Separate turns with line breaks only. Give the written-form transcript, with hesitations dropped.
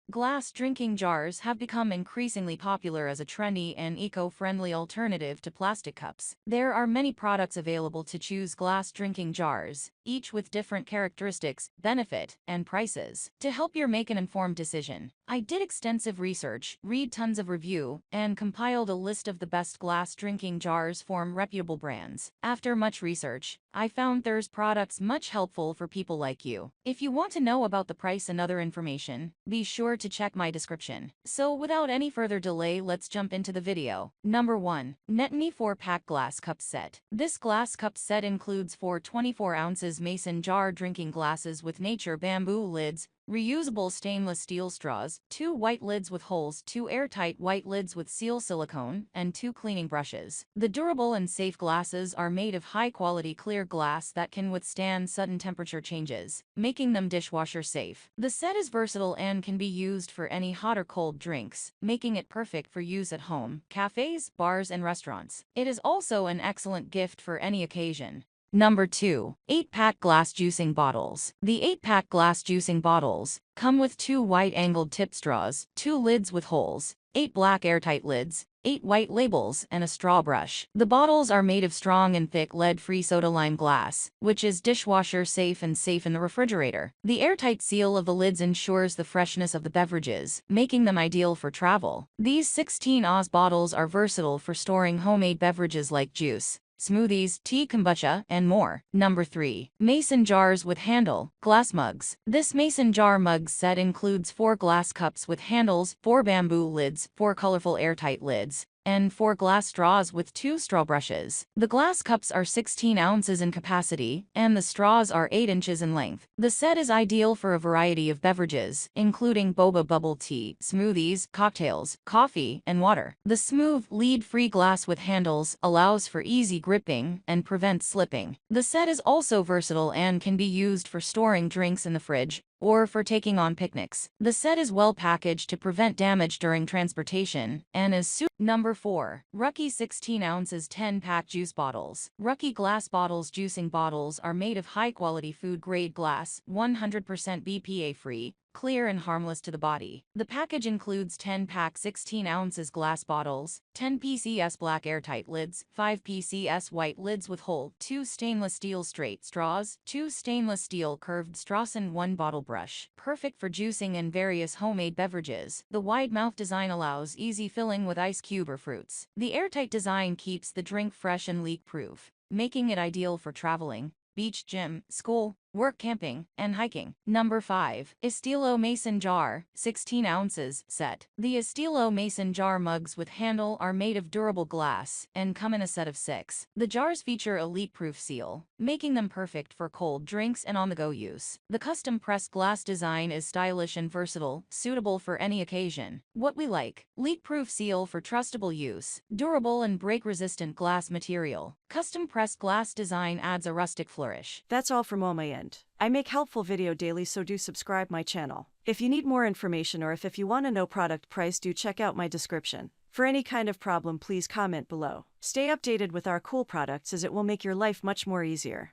Glass drinking jars have become increasingly popular as a trendy and eco-friendly alternative to plastic cups. There are many products available to choose glass drinking jars, each with different characteristics, benefit, and prices. To help you make an informed decision, I did extensive research, read tons of review, and compiled a list of the best glass drinking jars from reputable brands. After much research, I found there's products much helpful for people like you. If you want to know about the price and other information, be sure to check my description. So without any further delay, let's jump into the video. Number 1. Netme 4-Pack Glass Cup Set. This glass cup set includes 4 24 ounces mason jar drinking glasses with nature bamboo lids, reusable stainless steel straws, 2 white lids with holes, 2 airtight white lids with seal silicone, and 2 cleaning brushes. The durable and safe glasses are made of high-quality clear glass that can withstand sudden temperature changes, making them dishwasher safe. The set is versatile and can be used for any hot or cold drinks, making it perfect for use at home, cafes, bars, and restaurants. It is also an excellent gift for any occasion. Number 2. 8-Pack Glass Juicing Bottles. The 8-pack glass juicing bottles come with 2 white angled tip straws, 2 lids with holes, 8 black airtight lids, 8 white labels, and a straw brush. The bottles are made of strong and thick lead-free soda-lime glass, which is dishwasher safe and safe in the refrigerator. The airtight seal of the lids ensures the freshness of the beverages, making them ideal for travel. These 16-oz bottles are versatile for storing homemade beverages like juice, smoothies, tea, kombucha, and more. Number 3. Mason Jars with Handle. Glass Mugs. This mason jar mug set includes 4 glass cups with handles, 4 bamboo lids, 4 colorful airtight lids, and 4 glass straws with 2 straw brushes. The glass cups are 16 ounces in capacity, and the straws are 8 inches in length. The set is ideal for a variety of beverages, including boba bubble tea, smoothies, cocktails, coffee, and water. The smooth, lead-free glass with handles allows for easy gripping and prevents slipping. The set is also versatile and can be used for storing drinks in the fridge or for taking on picnics. The set is well packaged to prevent damage during transportation and is Number 4. Rucky 16 ounces 10-pack juice bottles. Rucky glass bottles. Juicing bottles are made of high-quality food-grade glass, 100% BPA-free, clear and harmless to the body. The package includes 10-pack 16 ounces glass bottles, 10 PCS black airtight lids, 5 PCS white lids with hole, 2 stainless steel straight straws, 2 stainless steel curved straws, and 1 bottle brush. Perfect for juicing and various homemade beverages. The wide mouth design allows easy filling with ice cube or fruits. The airtight design keeps the drink fresh and leak-proof, making it ideal for traveling, beach, gym, school, work, camping, and hiking. Number 5. Estilo Mason Jar, 16 ounces, set. The Estilo Mason Jar mugs with handle are made of durable glass and come in a set of 6. The jars feature a leak-proof seal, making them perfect for cold drinks and on-the-go use. The custom-pressed glass design is stylish and versatile, suitable for any occasion. What we like: leak-proof seal for trustable use, durable and break-resistant glass material. Custom-pressed glass design adds a rustic flourish.
That's all from all my end. I make helpful video daily, so do subscribe my channel. If you need more information or if you want to know product price, do check out my description. For any kind of problem, please comment below. Stay updated with our cool products as it will make your life much more easier.